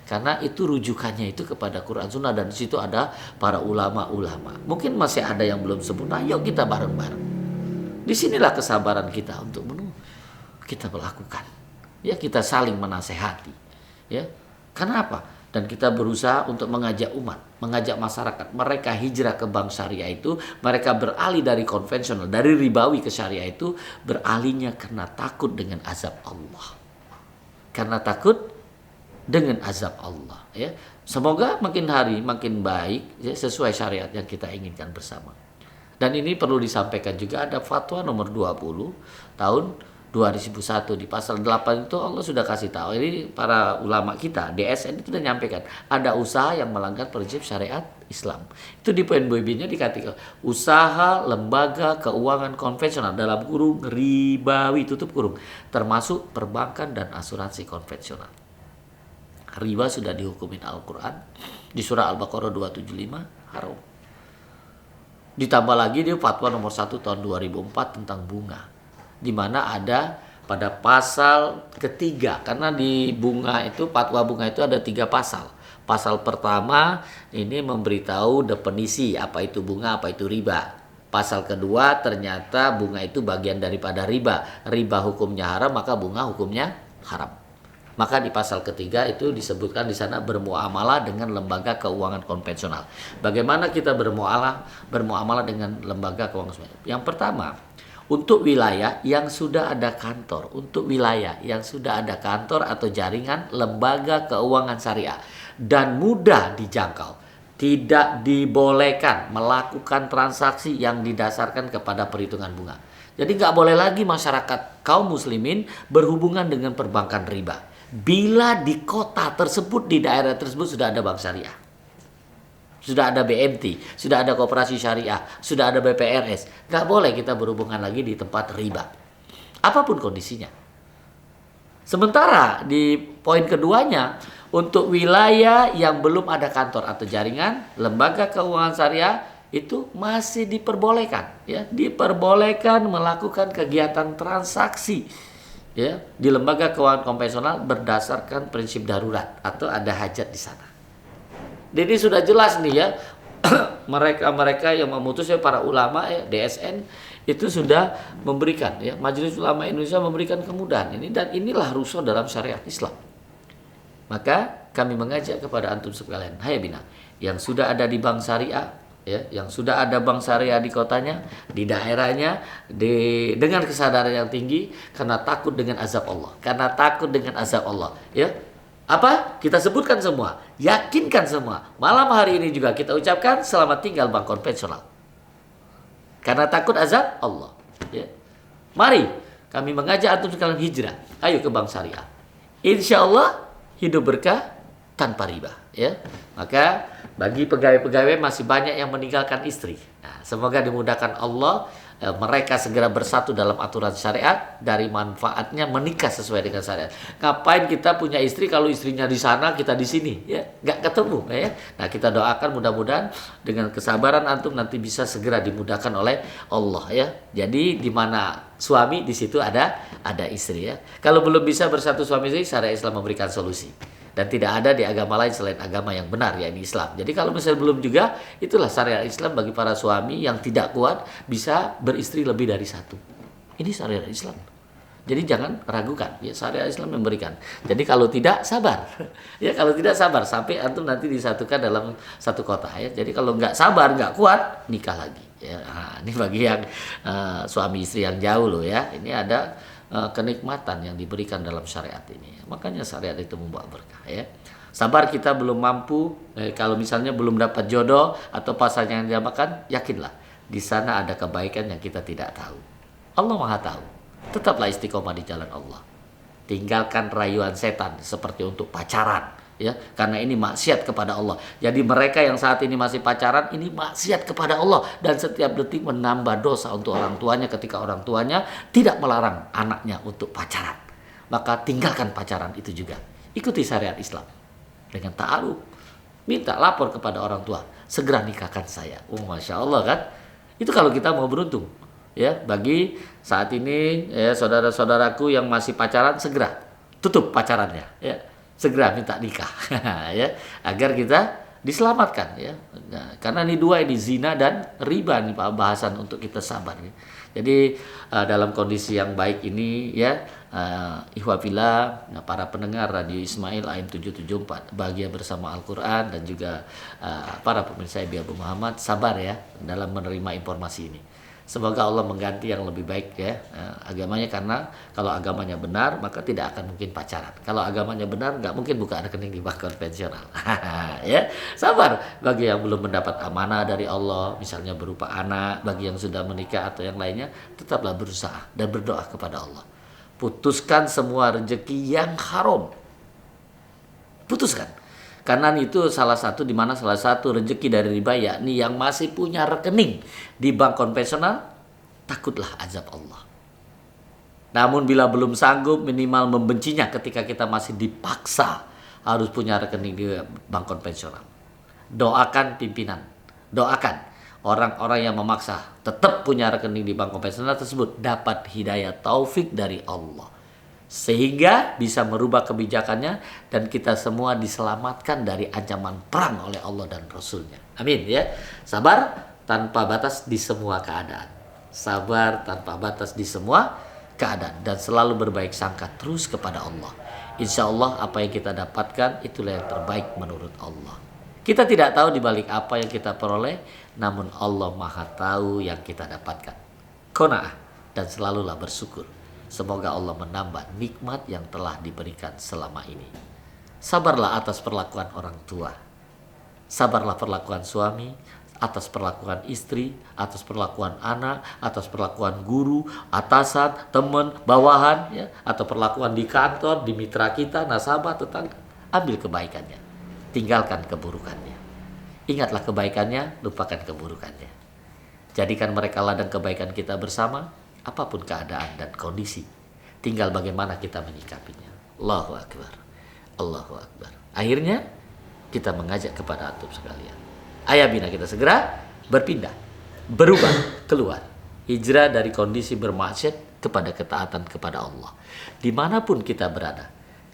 Karena itu rujukannya itu kepada Quran Sunnah, dan di situ ada para ulama-ulama. Mungkin masih ada yang belum sempurna, yuk kita bareng-bareng. Disinilah kesabaran kita untuk kita melakukan. Ya, kita saling menasehati. Ya. Karena apa? Dan kita berusaha untuk mengajak umat, mengajak masyarakat. Mereka hijrah ke bank syariah itu, mereka beralih dari konvensional, dari ribawi ke syariah itu, beralihnya karena takut dengan azab Allah. Karena takut dengan azab Allah. Ya. Semoga makin hari makin baik, ya, sesuai syariat yang kita inginkan bersama. Dan ini perlu disampaikan juga, ada fatwa nomor 20 tahun 2001 di pasal 8 itu Allah sudah kasih tahu. Ini para ulama kita DSN itu sudah nyampaikan ada usaha yang melanggar prinsip syariat Islam. Itu di poin B-nya dikatakan usaha lembaga keuangan konvensional dalam kurung ribawi tutup kurung termasuk perbankan dan asuransi konvensional. Riba sudah dihukumin Al-Quran di surah Al-Baqarah 275 haram. Ditambah lagi dia fatwa nomor 1 tahun 2004 tentang bunga, di mana ada pada pasal ketiga, karena di bunga itu, fatwa bunga itu ada 3 pasal. Pasal pertama ini memberitahu definisi apa itu bunga, apa itu riba. Pasal kedua ternyata bunga itu bagian daripada riba. Riba hukumnya haram, maka bunga hukumnya haram. Maka di pasal ketiga itu disebutkan di sana bermuamalah dengan lembaga keuangan konvensional. Bagaimana kita bermuamalah dengan lembaga keuangan konvensional? Yang pertama, untuk wilayah yang sudah ada kantor, untuk wilayah yang sudah ada kantor atau jaringan lembaga keuangan syariah dan mudah dijangkau, tidak dibolehkan melakukan transaksi yang didasarkan kepada perhitungan bunga. Jadi nggak boleh lagi masyarakat kaum muslimin berhubungan dengan perbankan riba bila di kota tersebut, di daerah tersebut sudah ada bank syariah, sudah ada BMT, sudah ada koperasi syariah, sudah ada BPRS. Nggak boleh kita berhubungan lagi di tempat riba, apapun kondisinya. Sementara di poin keduanya, untuk wilayah yang belum ada kantor atau jaringan lembaga keuangan syariah itu masih diperbolehkan, ya, diperbolehkan melakukan kegiatan transaksi, ya, di lembaga keuangan konvensional berdasarkan prinsip darurat atau ada hajat di sana. Jadi sudah jelas nih ya, mereka yang memutus, ya, para ulama, ya, DSN itu sudah memberikan, ya, Majelis Ulama Indonesia memberikan kemudahan ini, dan inilah rusuh dalam syariat Islam. Maka kami mengajak kepada antum sekalian, hai bina, yang sudah ada di bank syariah, ya, yang sudah ada bank syariah di kotanya, di daerahnya, dengan kesadaran yang tinggi, karena takut dengan azab Allah, karena takut dengan azab Allah, ya. Apa? Kita sebutkan semua, yakinkan semua. Malam hari ini juga kita ucapkan selamat tinggal bank konvensional, karena takut azab Allah, ya. Mari kami mengajak antum sekalian hijrah, ayo ke bank syariah. Insya Allah hidup berkah tanpa riba, ya. Maka bagi pegawai-pegawai masih banyak yang meninggalkan istri. Nah, semoga dimudahkan Allah, mereka segera bersatu dalam aturan syariat, dari manfaatnya menikah sesuai dengan syariat. Ngapain kita punya istri kalau istrinya di sana, kita di sini, ya, nggak ketemu, ya. Nah, kita doakan mudah-mudahan dengan kesabaran antum nanti bisa segera dimudahkan oleh Allah, ya. Jadi di mana suami, di situ ada istri, ya. Kalau belum bisa bersatu suami istri, syariat Islam memberikan solusi. Dan tidak ada di agama lain selain agama yang benar, yakni Islam. Jadi kalau misalnya belum juga, itulah syariat Islam bagi para suami yang tidak kuat bisa beristri lebih dari satu. Ini syariat Islam. Jadi jangan ragukan, ya, syariat Islam memberikan. Jadi kalau tidak, sabar. Ya, kalau tidak sabar sampai antum nanti disatukan dalam satu kota, ya. Jadi kalau nggak sabar, nggak kuat, nikah lagi. Ya, nah, ini bagi yang suami istri yang jauh loh, ya. Ini ada kenikmatan yang diberikan dalam syariat ini. Makanya syariat itu membawa berkah, ya. Sabar kita belum mampu, kalau misalnya belum dapat jodoh atau pasangan yang diamakan, yakinlah di sana ada kebaikan yang kita tidak tahu. Allah Maha tahu. Tetaplah istiqomah di jalan Allah. Tinggalkan rayuan setan seperti untuk pacaran, ya, karena ini maksiat kepada Allah. Jadi mereka yang saat ini masih pacaran, ini maksiat kepada Allah, dan setiap detik menambah dosa untuk orang tuanya ketika orang tuanya tidak melarang anaknya untuk pacaran. Maka tinggalkan pacaran itu juga. Ikuti syariat Islam dengan ta'aruf, minta lapor kepada orang tua, segera nikahkan saya. Masya Allah kan? Itu kalau kita mau beruntung. Ya, bagi saat ini ya saudara-saudaraku yang masih pacaran, segera tutup pacarannya. Ya, segera minta nikah, ya, agar kita diselamatkan. Ya, nah, karena ini dua ini zina dan riba nih Pak bahasan untuk kita sabar. Ya. Jadi dalam kondisi yang baik ini ya ihwafillah, para pendengar Radio Ismail AM 774 bahagia bersama Al-Quran dan juga para pemirsa Abu Muhammad sabar ya dalam menerima informasi ini. Semoga Allah mengganti yang lebih baik ya agamanya, karena kalau agamanya benar maka tidak akan mungkin pacaran. Kalau agamanya benar nggak mungkin buka rekening di bank konvensional. Ya, sabar bagi yang belum mendapat amanah dari Allah, misalnya berupa anak, bagi yang sudah menikah atau yang lainnya, tetaplah berusaha dan berdoa kepada Allah. Putuskan semua rezeki yang haram. Putuskan. Karena itu salah satu rezeki dari riba, yakni yang masih punya rekening di bank konvensional, takutlah azab Allah. Namun bila belum sanggup, minimal membencinya ketika kita masih dipaksa harus punya rekening di bank konvensional. Doakan pimpinan, doakan orang-orang yang memaksa tetap punya rekening di bank konvensional tersebut dapat hidayah taufik dari Allah, sehingga bisa merubah kebijakannya dan kita semua diselamatkan dari ancaman perang oleh Allah dan Rasulnya. Amin ya. Sabar tanpa batas di semua keadaan. Sabar tanpa batas di semua keadaan. Dan selalu berbaik sangka terus kepada Allah. Insya Allah apa yang kita dapatkan itulah yang terbaik menurut Allah. Kita tidak tahu dibalik apa yang kita peroleh, namun Allah Maha tahu yang kita dapatkan. Qanaah dan selalulah bersyukur. Semoga Allah menambah nikmat yang telah diberikan selama ini. Sabarlah atas perlakuan orang tua. Sabarlah perlakuan suami, atas perlakuan istri, atas perlakuan anak, atas perlakuan guru, atasan, teman, bawahan, ya, atau perlakuan di kantor, di mitra kita, nasabah, tetangga. Ambil kebaikannya, tinggalkan keburukannya. Ingatlah kebaikannya, lupakan keburukannya. Jadikan mereka ladang kebaikan kita bersama, apapun keadaan dan kondisi, tinggal bagaimana kita menyikapinya. Allahu Akbar, Allahu Akbar. Akhirnya kita mengajak kepada antum sekalian, ayo bina kita segera berpindah, berubah, keluar, hijrah dari kondisi bermaksiat kepada ketaatan kepada Allah, dimanapun kita berada,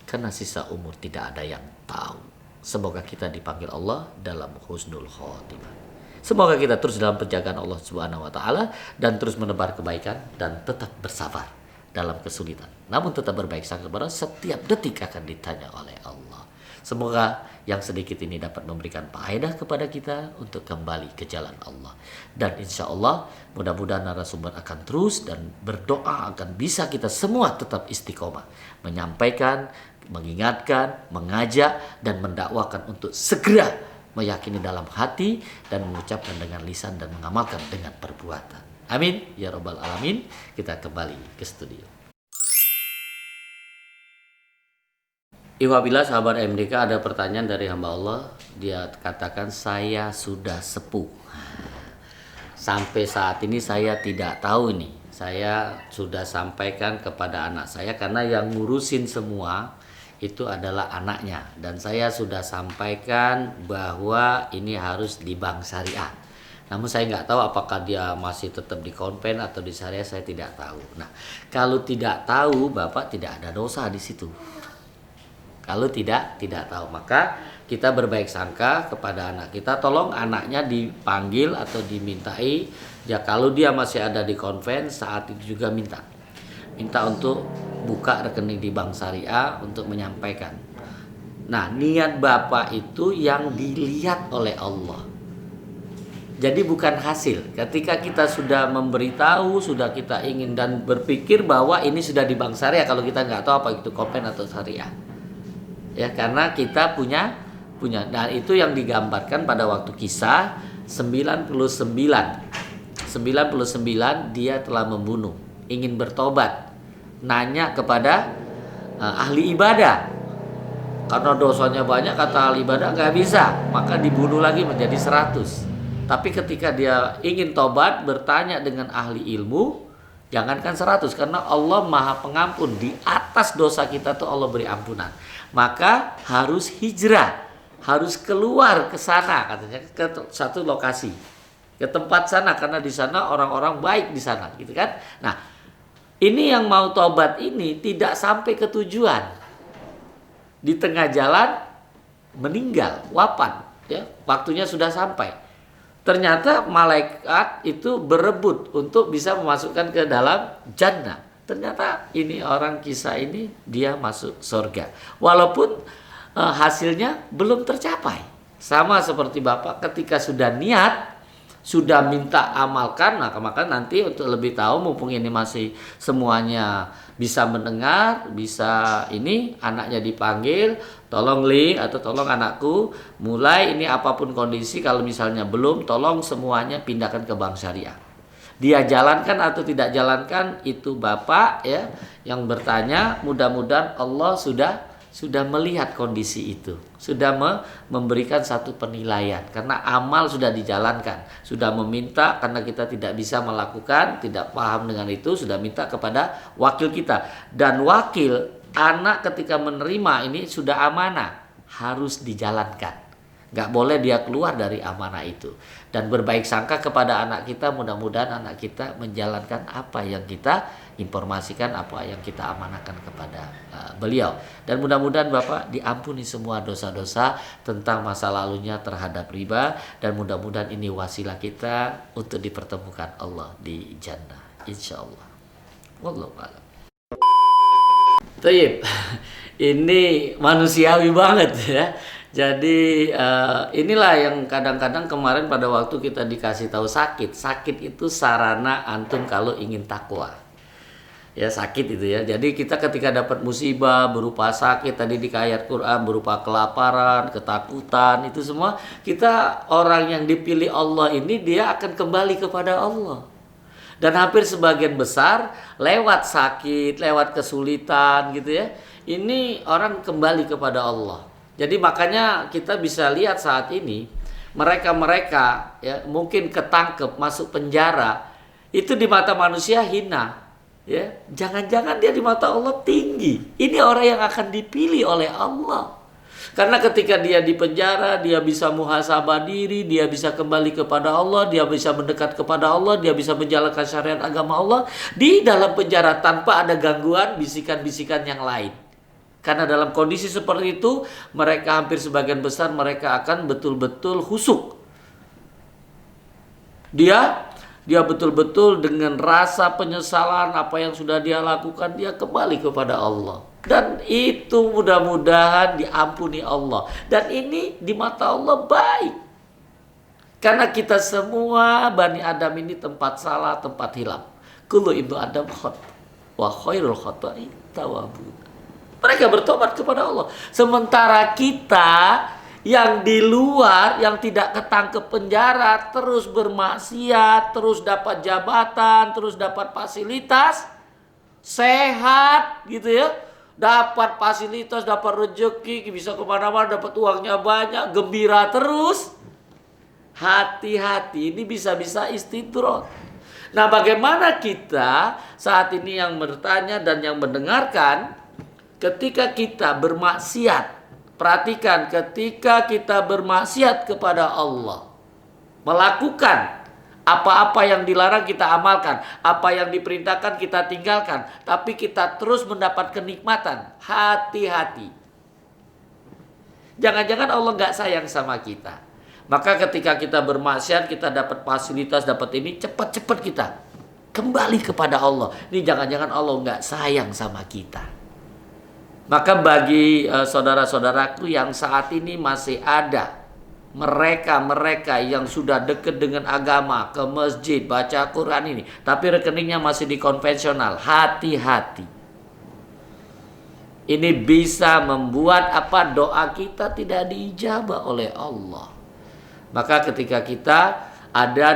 karena sisa umur tidak ada yang tahu. Semoga kita dipanggil Allah dalam husnul khotimah. Semoga kita terus dalam penjagaan Allah Subhanahu wa taala dan terus menebar kebaikan dan tetap bersabar dalam kesulitan. Namun tetap berbaik sangka kepada setiap detik akan ditanya oleh Allah. Semoga yang sedikit ini dapat memberikan faedah kepada kita untuk kembali ke jalan Allah. Dan insya Allah mudah-mudahan narasumber akan terus dan berdoa akan bisa kita semua tetap istiqomah. Menyampaikan, mengingatkan, mengajak dan mendakwakan untuk segera meyakini dalam hati dan mengucapkan dengan lisan dan mengamalkan dengan perbuatan. Amin ya rabbal alamin. Kita kembali ke studio. Iwabillah sahabat MDK, ada pertanyaan dari hamba Allah. Dia katakan, saya sudah sepuh. Sampai saat ini saya tidak tahu nih. Saya sudah sampaikan kepada anak saya karena yang ngurusin semua itu adalah anaknya, dan saya sudah sampaikan bahwa ini harus di bank syariah. Namun saya nggak tahu apakah dia masih tetap di konven atau di syariah, saya tidak tahu. Nah, kalau tidak tahu, Bapak tidak ada dosa di situ. Kalau tidak tahu, maka kita berbaik sangka kepada anak kita. Tolong anaknya dipanggil atau dimintai. Ya, kalau dia masih ada di konven, saat itu juga minta untuk buka rekening di bank syariah untuk menyampaikan. Nah, niat Bapak itu yang dilihat oleh Allah. Jadi bukan hasil. Ketika kita sudah memberitahu, sudah kita ingin dan berpikir bahwa ini sudah di bank syariah, kalau kita nggak tahu apa itu konven atau syariah. Ya, karena kita punya. Dan itu yang digambarkan pada waktu kisah 99 dia telah membunuh, ingin bertobat. Nanya kepada ahli ibadah, karena dosanya banyak, kata ahli ibadah nggak bisa, maka dibunuh lagi menjadi 100. Tapi ketika dia ingin tobat, bertanya dengan ahli ilmu, jangankan 100, karena Allah Maha Pengampun. Di atas dosa kita tuh Allah beri ampunan. Maka harus hijrah harus keluar ke sana katanya, ke satu lokasi, ke tempat sana, karena di sana orang-orang baik di sana gitu kan. Nah, ini yang mau tobat ini tidak sampai ke tujuan, di tengah jalan meninggal, wafat ya, waktunya sudah sampai. Ternyata malaikat itu berebut untuk bisa memasukkan ke dalam jannah. Ternyata ini orang kisah ini dia masuk surga, walaupun hasilnya belum tercapai. Sama seperti Bapak ketika sudah niat, sudah minta amalkan, maka nanti untuk lebih tahu, mumpung ini masih semuanya bisa mendengar, bisa ini anaknya dipanggil, tolong Li atau tolong anakku, mulai ini apapun kondisi, kalau misalnya belum, tolong semuanya pindahkan ke bank syariah. Dia jalankan atau tidak jalankan itu Bapak ya yang bertanya. Mudah-mudahan Allah sudah melihat kondisi itu, sudah memberikan satu penilaian karena amal sudah dijalankan, sudah meminta karena kita tidak bisa melakukan, tidak paham dengan itu, sudah minta kepada wakil kita, dan wakil anak ketika menerima ini sudah amanah, harus dijalankan. Nggak boleh dia keluar dari amanah itu. Dan berbaik sangka kepada anak kita, mudah-mudahan anak kita menjalankan apa yang kita informasikan, apa yang kita amanahkan kepada beliau. Dan mudah-mudahan Bapak diampuni semua dosa-dosa tentang masa lalunya terhadap riba. Dan mudah-mudahan ini wasilah kita untuk dipertemukan Allah di jannah, insya Allah. Wallahu a'lam. Taib. Ini manusiawi banget ya. Jadi inilah yang kadang-kadang kemarin pada waktu kita dikasih tahu sakit itu sarana antum kalau ingin takwa. Ya sakit itu ya. Jadi kita ketika dapat musibah berupa sakit tadi di ayat Quran, berupa kelaparan, ketakutan, itu semua kita orang yang dipilih Allah ini dia akan kembali kepada Allah. Dan hampir sebagian besar lewat sakit, lewat kesulitan gitu ya. Ini orang kembali kepada Allah. Jadi makanya kita bisa lihat saat ini mereka-mereka ya mungkin ketangkep masuk penjara itu di mata manusia hina ya. Jangan-jangan dia di mata Allah tinggi. Ini orang yang akan dipilih oleh Allah. Karena ketika dia di penjara, dia bisa muhasabah diri, dia bisa kembali kepada Allah, dia bisa mendekat kepada Allah, dia bisa menjalankan syariat agama Allah di dalam penjara tanpa ada gangguan bisikan-bisikan yang lain. Karena dalam kondisi seperti itu, mereka hampir sebagian besar mereka akan betul-betul khusyuk. Dia betul-betul dengan rasa penyesalan apa yang sudah dia lakukan, dia kembali kepada Allah. Dan itu mudah-mudahan diampuni Allah. Dan ini di mata Allah baik. Karena kita semua Bani Adam ini tempat salah, tempat hilang. Kullu ibnu Adam khata wa khairul khata'i tawwabun. Mereka bertobat kepada Allah. Sementara kita yang di luar, yang tidak ketangkep penjara, terus bermaksiat, terus dapat jabatan, terus dapat fasilitas, sehat gitu ya. Dapat fasilitas, dapat rezeki, bisa kemana-mana, dapat uangnya banyak, gembira terus. Hati-hati, ini bisa-bisa istidroj. Nah bagaimana kita saat ini yang bertanya dan yang mendengarkan, ketika kita bermaksiat, perhatikan ketika kita bermaksiat kepada Allah, melakukan apa-apa yang dilarang kita amalkan, apa yang diperintahkan kita tinggalkan, tapi kita terus mendapat kenikmatan, hati-hati. Jangan-jangan Allah nggak sayang sama kita. Maka ketika kita bermaksiat, kita dapat fasilitas, dapat ini, cepat-cepat kita kembali kepada Allah. Ini jangan-jangan Allah nggak sayang sama kita. Maka bagi saudara-saudaraku yang saat ini masih ada mereka yang sudah dekat dengan agama, ke masjid, baca Quran ini, tapi rekeningnya masih di konvensional, hati-hati. Ini bisa membuat doa kita tidak diijabah oleh Allah. Maka ketika kita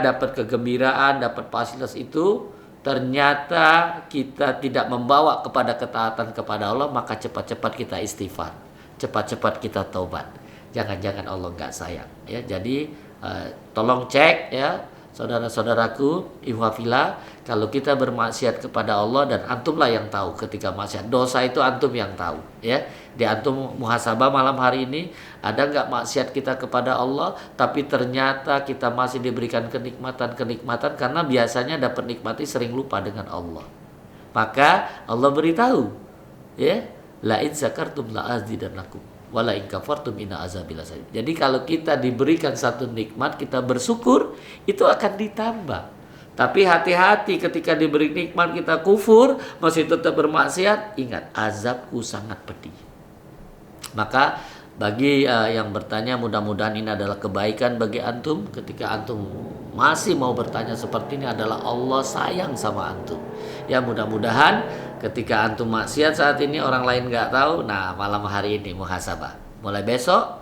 dapat kegembiraan, dapat fasilitas itu, ternyata kita tidak membawa kepada ketaatan kepada Allah, maka cepat-cepat kita istighfar, cepat-cepat kita taubat. Jangan-jangan Allah nggak sayang ya. Jadi tolong cek ya Saudara-saudaraku, ihwafillah, kalau kita bermaksiat kepada Allah dan antumlah yang tahu ketika maksiat. Dosa itu antum yang tahu, ya. Di antum muhasabah malam hari ini, ada nggak maksiat kita kepada Allah, tapi ternyata kita masih diberikan kenikmatan-kenikmatan karena biasanya dapat nikmati sering lupa dengan Allah. Maka Allah beritahu, ya, la in zakartum la azidannakum wala in kafartum inna azabi lasyadid. Jadi kalau kita diberikan satu nikmat, kita bersyukur, itu akan ditambah. Tapi hati-hati ketika diberi nikmat kita kufur, masih tetap bermaksiat, ingat azabku sangat pedih. Maka bagi yang bertanya, mudah-mudahan ini adalah kebaikan bagi antum. Ketika antum masih mau bertanya seperti ini, adalah Allah sayang sama antum. Ya, mudah-mudahan ketika antum maksiat saat ini orang lain nggak tahu, nah malam hari ini muhasabah. Mulai besok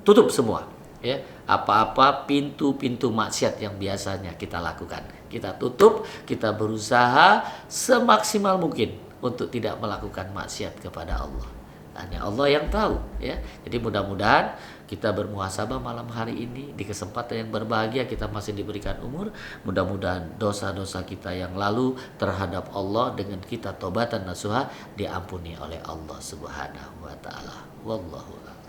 tutup semua, ya. Apa-apa pintu-pintu maksiat yang biasanya kita lakukan, kita tutup, kita berusaha semaksimal mungkin untuk tidak melakukan maksiat kepada Allah. Hanya Allah yang tahu, ya. Jadi mudah-mudahan kita bermuhasabah malam hari ini di kesempatan yang berbahagia, kita masih diberikan umur. Mudah-mudahan dosa-dosa kita yang lalu terhadap Allah dengan kita taubatan nasuha diampuni oleh Allah Subhanahu wa taala. Wallahu a'lam.